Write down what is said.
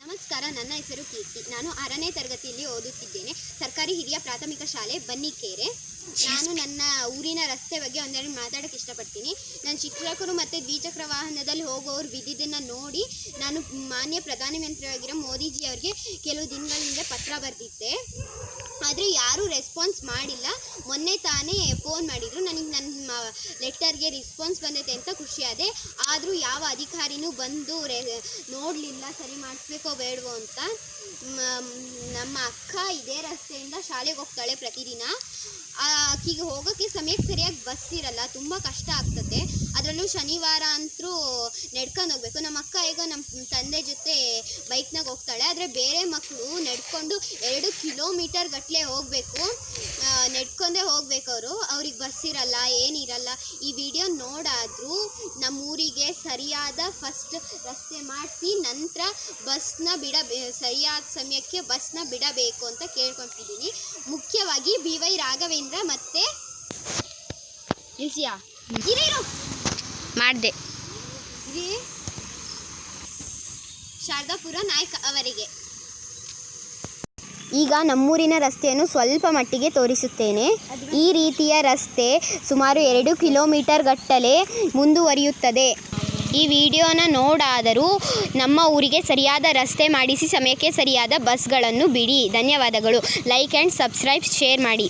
ನಮಸ್ಕಾರ, ನನ್ನ ಹೆಸರು ಕೀರ್ತಿ. ನಾನು 6ನೇ ತರಗತಿಯಲ್ಲಿ ಓದುತ್ತಿದ್ದೇನೆ. ಸರ್ಕಾರಿ ಹಿರಿಯ ಪ್ರಾಥಮಿಕ ಶಾಲೆ ಬನ್ನಿಕೇರೆ. ನಾನು ನನ್ನ ಊರಿನ ರಸ್ತೆ ಬಗ್ಗೆ ಒಂದೆರಡು ಮಾತಾಡೋಕ್ಕೆ ಇಷ್ಟಪಡ್ತೀನಿ. ನನ್ನ ಶಿಕ್ಷಕರು ಮತ್ತು ದ್ವಿಚಕ್ರ ವಾಹನದಲ್ಲಿ ಹೋಗೋರು ಬಿದ್ದಿದ್ದನ್ನು ನೋಡಿ ನಾನು ಮಾನ್ಯ ಪ್ರಧಾನಮಂತ್ರಿಯಾಗಿರೋ ಮೋದಿಜಿ ಅವ್ರಿಗೆ ಕೆಲವು ದಿನಗಳ ಹಿಂದೆ ಪತ್ರ ಬರೆದಿದ್ದೆ. ಆದರೆ ಯಾರೂ ರೆಸ್ಪಾನ್ಸ್ ಮಾಡಿಲ್ಲ. ಮೊನ್ನೆ ತಾನೇ ಫೋನ್ ಮಾಡಿದರು. ನನಗೆ ನನ್ನ ಲೆಟರ್ಗೆ ರೆಸ್ಪಾನ್ಸ್ ಬಂದೈತೆ ಅಂತ ಖುಷಿಯಾದೆ. ಆದರೂ ಯಾವ ಅಧಿಕಾರಿನೂ ಬಂದು ನೋಡಲಿಲ್ಲ, ಸರಿ ಮಾಡಿಸ್ಬೇಕೋ ಬೇಡವೋ ಅಂತ. ನಮ್ಮ ಅಕ್ಕ ಇದೇ ರಸ್ತೆಯಿಂದ ಶಾಲೆಗೆ ಹೋಗ್ತಾಳೆ ಪ್ರತಿದಿನ. ಆಕೆಗೆ ಹೋಗೋಕ್ಕೆ ಸಮಯಕ್ಕೆ ಸರಿಯಾಗಿ ಬಸ್ ಇರಲ್ಲ, ತುಂಬ ಕಷ್ಟ ಆಗ್ತದೆ. ಅದರಲ್ಲೂ ಶನಿವಾರ ಅಂತೂ ನಡ್ಕೊಂಡು ಹೋಗ್ಬೇಕು. ನಮ್ಮ ಅಕ್ಕ ಈಗ ನಮ್ಮ ತಂದೆ ಜೊತೆ ಬೈಕ್ನಾಗ ಹೋಗ್ತಾಳೆ. ಆದರೆ ಬೇರೆ ಮಕ್ಕಳು ನಡ್ಕೊಂಡು 2 ಕಿಲೋಮೀಟರ್ ಗಟ್ಟಲೆ ಹೋಗಬೇಕು, ನಡ್ಕೊಂಡೇ ಹೋಗ್ಬೇಕು. ಅವ್ರಿಗೆ ಬಸ್ ಇರಲ್ಲ, ಏನಿರಲ್ಲ. ಈ ವಿಡಿಯೋ ನೋಡಾದರೂ ನಮ್ಮೂರಿಗೆ ಸರಿಯಾದ ಫಸ್ಟ್ ರಸ್ತೆ ಮಾಡಿಸಿ ನಂತರ ಬಸ್ನ ಸರಿಯಾದ ಸಮಯಕ್ಕೆ ಬಸ್ನ ಬಿಡಬೇಕು ಅಂತ ಕೇಳ್ಕೊತಿದ್ದೀನಿ. ಮುಖ್ಯವಾಗಿ BY ರಾಘವೇಂದ್ರ ಮತ್ತು ಇಲ್ಸಿಯಾ ಮಾಡಿದೆ ಶಾರದಾಪುರ ನಾಯ್ಕ ಅವರಿಗೆ. ಈಗ ನಮ್ಮೂರಿನ ರಸ್ತೆಯನ್ನು ಸ್ವಲ್ಪ ಮಟ್ಟಿಗೆ ತೋರಿಸುತ್ತೇನೆ. ಈ ರೀತಿಯ ರಸ್ತೆ ಸುಮಾರು 2 ಕಿಲೋಮೀಟರ್ ಗಟ್ಟಲೆ ಮುಂದುವರಿಯುತ್ತದೆ. ಈ ವಿಡಿಯೋನ ನೋಡಾದರೂ ನಮ್ಮ ಊರಿಗೆ ಸರಿಯಾದ ರಸ್ತೆ ಮಾಡಿಸಿ ಸಮಯಕ್ಕೆ ಸರಿಯಾದ ಬಸ್ಗಳನ್ನು ಬಿಡಿ. ಧನ್ಯವಾದಗಳು. ಲೈಕ್ ಆ್ಯಂಡ್ ಸಬ್ಸ್ಕ್ರೈಬ್, ಶೇರ್ ಮಾಡಿ.